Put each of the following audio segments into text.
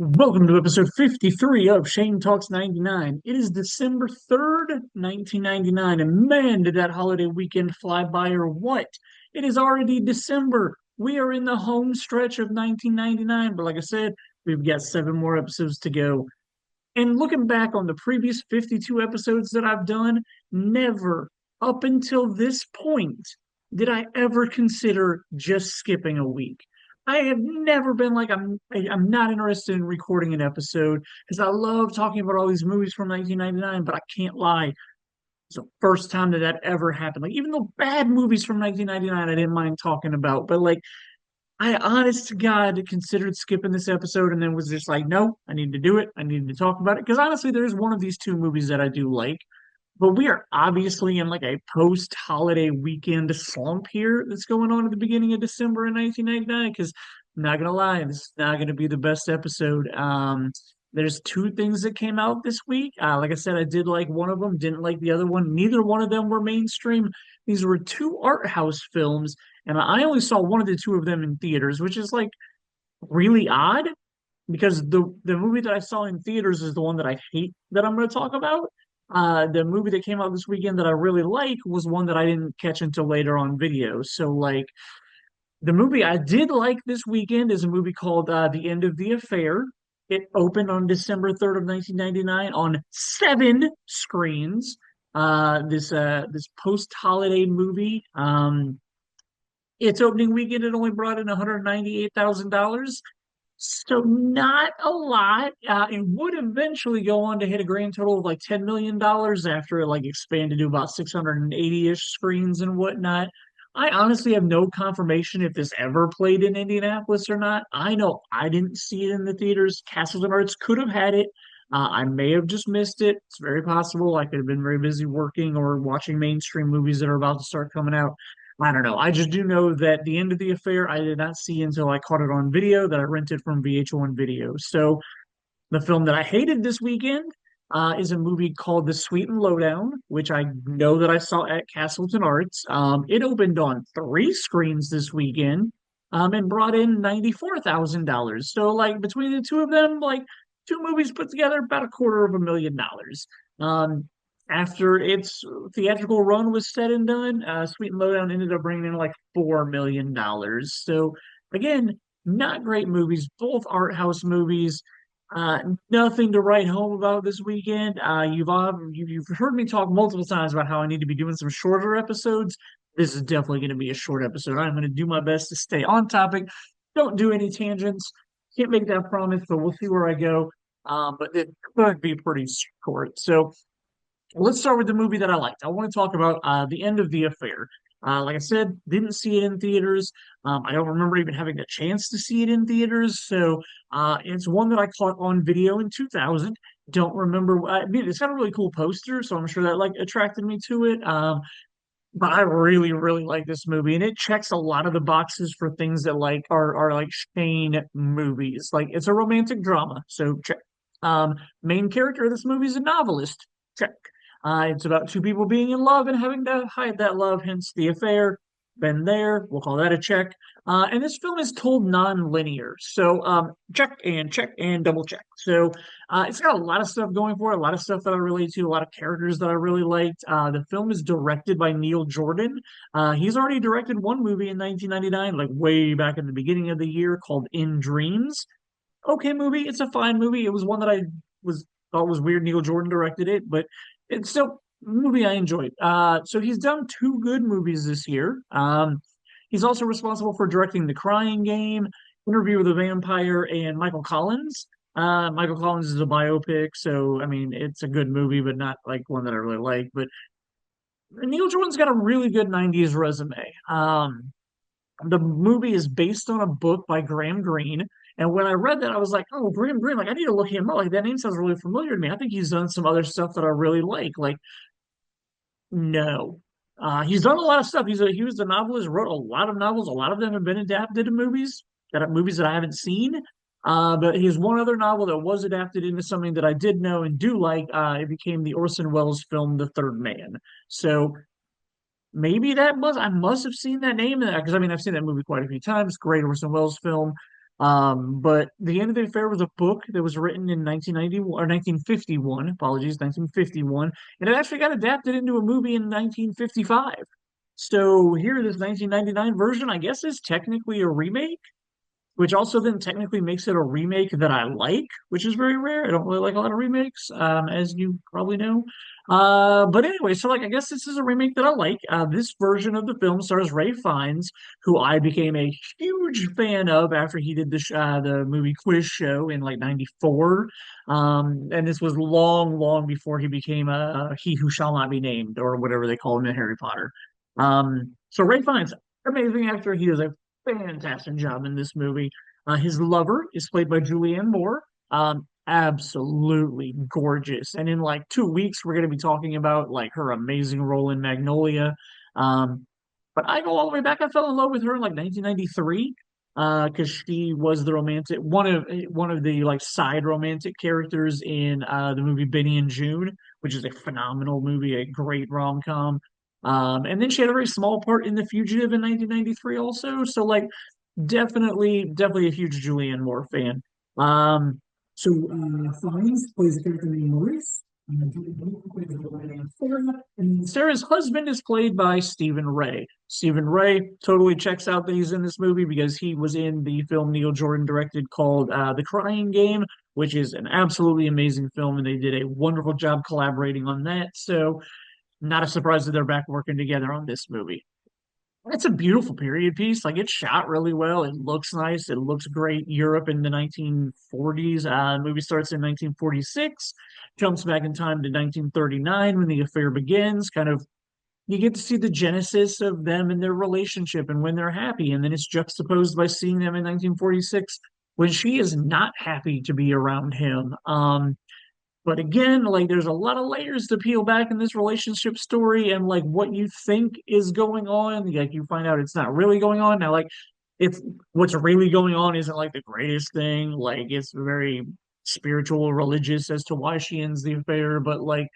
Welcome to episode 53 of Shane Talks 99. It is December 3rd, 1999, and man, did that holiday weekend fly by or what? It is already December. We are in the home stretch of 1999, but like I said, we've got seven more episodes to go. And looking back on the previous 52 episodes that I've done, never up until this point did I ever consider just skipping a week. I have never been like I'm not interested in recording an episode because I love talking about all these movies from 1999, but I can't lie. It's the first time that that ever happened. Like even the bad movies from 1999, I didn't mind talking about, but like I honest to God considered skipping this episode and then was just like, no, I need to do it. I need to talk about it. Because honestly, there's one of these two movies that I do like. But we are obviously in like a post-holiday weekend slump here that's going on at the beginning of December in 1999. Because I'm not gonna lie, this is not gonna be the best episode. There's two things that came out this week. Like I said, I did like one of them, didn't like the other one. Neither one of them were mainstream. These were two art house films, and I only saw one of the two of them in theaters, which is like really odd because the movie that I saw in theaters is the one that I hate that I'm going to talk about. The movie that came out this weekend that I really like was one that I didn't catch until later on video. So like the movie I did like this weekend is a movie called The End of the Affair. It opened on December 3rd of 1999 on seven screens. This post-holiday movie. Its opening weekend, it only brought in $198,000. So not a lot. It would eventually go on to hit a grand total of like $10 million after it like expanded to about 680-ish screens and whatnot. I honestly have no confirmation if this ever played in Indianapolis or not. I know I didn't see it in the theaters. Castles and Arts could have had it. I may have just missed it. It's very possible. I could have been very busy working or watching mainstream movies that are about to start coming out. I don't know. I just do know that the end of the affair I did not see until I caught it on video that I rented from VH1 Video. So the film that I hated this weekend is a movie called The Sweet and Lowdown, which I know that I saw at Castleton Arts. It opened on three screens this weekend and brought in $94,000. So like between the two of them, like two movies put together, about $250,000. Um, After its theatrical run was said and done, Sweet and Lowdown ended up bringing in like $4 million. So again, not great movies, both art house movies. Nothing to write home about this weekend. You've heard me talk multiple times about how I need to be doing some shorter episodes. This is definitely going to be a short episode. I'm going to do my best to stay on topic. Don't do any tangents. Can't make that promise, but we'll see where I go. But it could be pretty short. So let's start with the movie that I liked. I want to talk about The End of the Affair. Like I said, didn't see it in theaters. I don't remember even having a chance to see it in theaters. So it's one that I caught on video in 2000. Don't remember. I mean, it's got a really cool poster, so I'm sure that like attracted me to it. But I really, really like this movie, and it checks a lot of the boxes for things that like are like Shane movies. Like it's a romantic drama, so check. Main character of this movie is a novelist. Check. It's about two people being in love and having to hide that love, hence the affair. Been there. We'll call that a check. And this film is told non-linear. So check and double check. So it's got a lot of stuff going for it, a lot of stuff that I relate to, a lot of characters that I really liked. The film is directed by Neil Jordan. He's already directed one movie in 1999, like way back in the beginning of the year, called In Dreams. Okay movie. It's a fine movie. It was one that I was thought was weird. Neil Jordan directed it, but it's still a movie I enjoyed. So he's done two good movies this year. He's also responsible for directing The Crying Game, Interview with a Vampire, and Michael Collins. Michael Collins is a biopic, so I mean it's a good movie, but not like one that I really like. But Neil Jordan's got a really good '90s resume. The movie is based on a book by Graham Greene. And when I read that, I was like, oh, Graham Greene, like I need to look him up. Like that name sounds really familiar to me. I think he's done some other stuff that I really like. Like, no. He's done a lot of stuff. He was a novelist, wrote a lot of novels. A lot of them have been adapted to movies, movies that I haven't seen. But his one other novel that was adapted into something that I did know and do like, it became the Orson Welles film, The Third Man. So maybe I must have seen that name because I mean I've seen that movie quite a few times. Great Orson Welles film. But The End of the Affair was a book that was written in 1991 or 1951, apologies, 1951, and it actually got adapted into a movie in 1955. So here, this 1999 version, I guess, is technically a remake, which also then technically makes it a remake that I like, which is very rare. I don't really like a lot of remakes, as you probably know. But anyway, so like I guess this is a remake that I like. This version of the film stars Ray Fiennes, who I became a huge fan of after he did the movie Quiz Show in like '94. And this was long, long before he became a He Who Shall Not Be Named or whatever they call him in Harry Potter. So Ray Fiennes, amazing actor. He does a fantastic job in this movie. His lover is played by Julianne Moore. Absolutely gorgeous. And in like 2 weeks, we're going to be talking about like her amazing role in Magnolia. But I go all the way back. I fell in love with her in like 1993 because she was the romantic one of the like side romantic characters in the movie Benny and June, which is a phenomenal movie, a great rom-com. And then she had a very small part in The Fugitive in 1993 also. So like definitely a huge Julianne Moore fan. Fiennes plays a character named Maurice. And Sarah's husband is played by Stephen Ray. Stephen Ray totally checks out that he's in this movie because he was in the film Neil Jordan directed called The Crying Game, which is an absolutely amazing film, and they did a wonderful job collaborating on that. So not a surprise that they're back working together on this movie. It's a beautiful period piece. Like it's shot really well. It looks nice. It looks great. Europe in the 1940s. The movie starts in 1946, jumps back in time to 1939 when the affair begins. Kind of, you get to see the genesis of them and their relationship and when they're happy. And then it's juxtaposed by seeing them in 1946 when she is not happy to be around him. But again, like there's a lot of layers to peel back in this relationship story, and like what you think is going on, like you find out it's not really going on. Now, like it's what's really going on isn't like the greatest thing. Like it's very spiritual, religious as to why she ends the affair, but like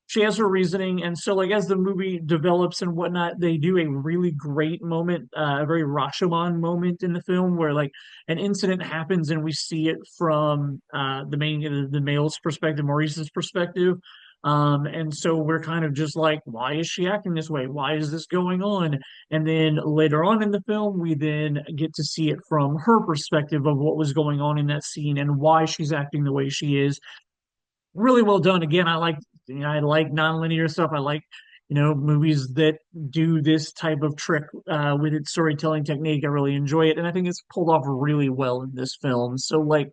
she has her reasoning, and so like as the movie develops and whatnot, they do a really great moment, a very Rashomon moment in the film where like an incident happens and we see it from the male's perspective, Maurice's perspective. And so we're kind of just like, why is she acting this way? Why is this going on? And then later on in the film, we then get to see it from her perspective of what was going on in that scene and why she's acting the way she is. Really well done. Again, I like nonlinear stuff. I like movies that do this type of trick with its storytelling technique. I really enjoy it, and I think it's pulled off really well in this film. So like,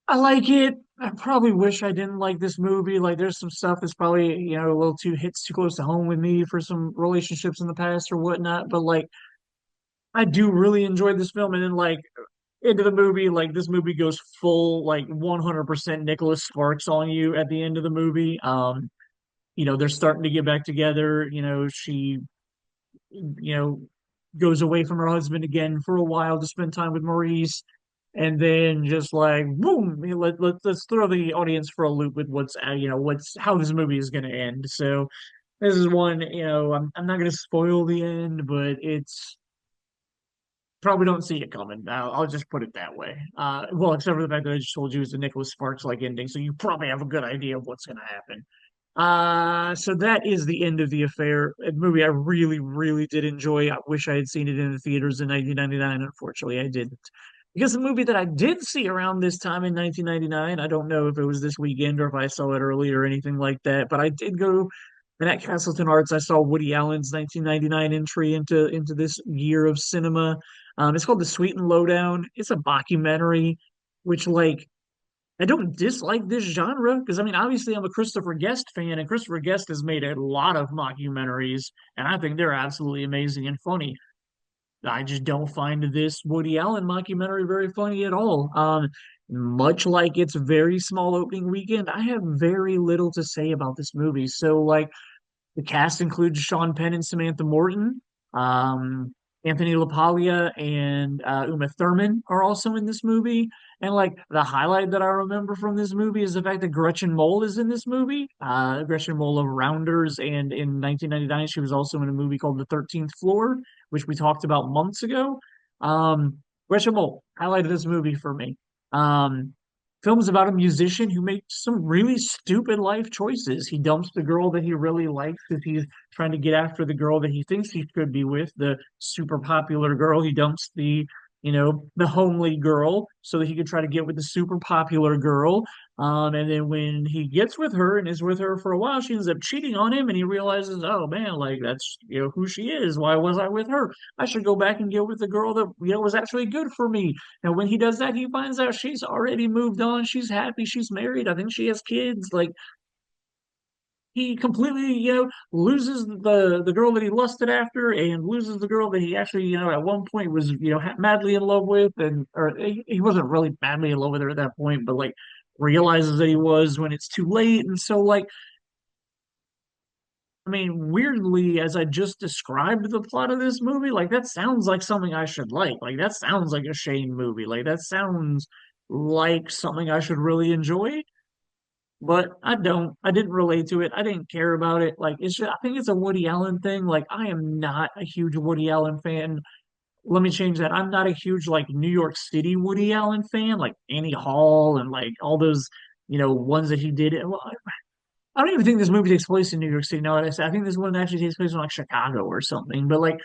I like it. I probably wish I didn't like this movie. Like, there's some stuff that's probably a little too hits too close to home with me for some relationships in the past or whatnot. But like, I do really enjoy this film, and then like into the movie, like this movie goes full like 100% Nicholas Sparks on you at the end of the movie. They're starting to get back together. She, you know, goes away from her husband again for a while to spend time with Maurice. And then just like boom, let's throw the audience for a loop with what's how this movie is going to end. So this is one, I'm not going to spoil the end, but it's probably don't see it coming. I'll just put it that way. Well, except for the fact that I just told you it's a Nicholas Sparks like ending, so you probably have a good idea of what's going to happen. So that is the end of the affair. A movie I really, really did enjoy. I wish I had seen it in the theaters in 1999. Unfortunately, I didn't. Because the movie that I did see around this time in 1999, I don't know if it was this weekend or if I saw it early or anything like that, but I did go. And at Castleton Arts, I saw Woody Allen's 1999 entry into this year of cinema. It's called The Sweet and Lowdown. It's a mockumentary, which like I don't dislike this genre because I mean obviously I'm a Christopher Guest fan, and Christopher Guest has made a lot of mockumentaries, and I think they're absolutely amazing and funny. I just don't find this Woody Allen mockumentary very funny at all. Much like its very small opening weekend, I have very little to say about this movie. So like the cast includes Sean Penn and Samantha Morton. Um, Anthony LaPaglia and Uma Thurman are also in this movie. And like the highlight that I remember from this movie is the fact that Gretchen Mol is in this movie. Gretchen Mol of Rounders, and in 1999 she was also in a movie called The 13th Floor, which we talked about months ago. Questionable highlight of this movie for me. Um, Film's about a musician who makes some really stupid life choices. He dumps the girl that he really likes because he's trying to get after the girl that he thinks he should be with, the super popular girl. He dumps the homely girl so that he could try to get with the super popular girl. And then when he gets with her and is with her for a while, she ends up cheating on him, and he realizes, oh man, like that's who she is. Why was I with her? I should go back and get with the girl that was actually good for me. And when he does that, he finds out she's already moved on. She's happy. She's married. I think she has kids. Like he completely, loses the girl that he lusted after, and loses the girl that he actually, at one point was, madly in love with, and or he wasn't really madly in love with her at that point, but like realizes that he was when it's too late. And so, like, I mean, weirdly, as I just described the plot of this movie, like that sounds like something I should like. Like that sounds like a Shane movie. Like that sounds like something I should really enjoy, but I don't. I didn't relate to it. I didn't care about it. Like it's just, I think it's a Woody Allen thing. Like I am not a huge Woody Allen fan. Let me change that. I'm not a huge like New York City Woody Allen fan, like Annie Hall and like all those, ones that he did. Well, I don't even think this movie takes place in New York City. Now that I say, I think this one actually takes place in like Chicago or something. But like,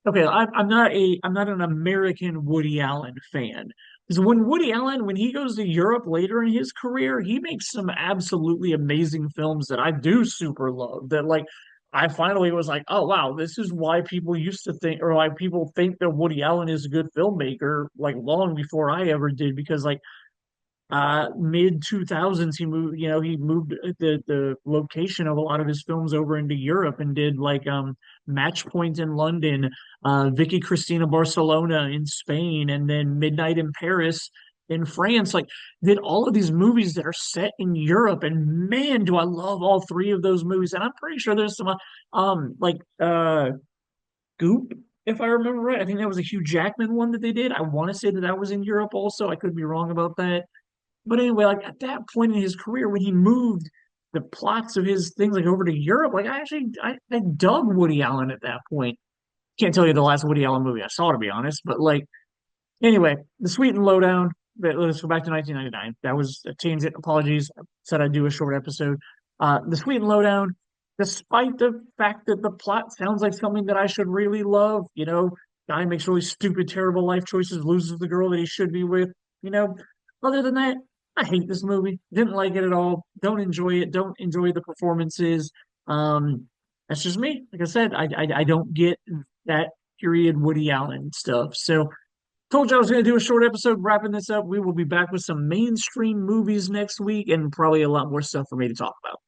okay, I'm not an American Woody Allen fan. Because when Woody Allen, when he goes to Europe later in his career, he makes some absolutely amazing films that I do super love. That like, I finally was like, oh wow, this is why people used to think, or like people think that Woody Allen is a good filmmaker, like long before I ever did. Because like mid 2000s he moved the location of a lot of his films over into Europe and did like Match Point in London, Vicky Cristina Barcelona in Spain, and then Midnight in Paris in France. Like did all of these movies that are set in Europe, and man do I love all three of those movies. And I'm pretty sure there's some like Goop, if I remember right. I think that was a Hugh Jackman one that they did. I want to say that that was in Europe also. I could be wrong about that, but anyway, like at that point in his career, when he moved the plots of his things like over to Europe, like I dug Woody Allen at that point. Can't tell you the last Woody Allen movie I saw, to be honest, but like anyway, the Sweet and Lowdown. But let's go back to 1999. That was a tangent. Apologies. I said I'd do a short episode. The Sweet and Lowdown, despite the fact that the plot sounds like something that I should really love, guy makes really stupid, terrible life choices, loses the girl that he should be with, you know. Other than that, I hate this movie. Didn't like it at all. Don't enjoy it. Don't enjoy the performances. Um, that's just me. Like I said, I don't get that period Woody Allen stuff. So told you I was going to do a short episode wrapping this up. We will be back with some mainstream movies next week and probably a lot more stuff for me to talk about.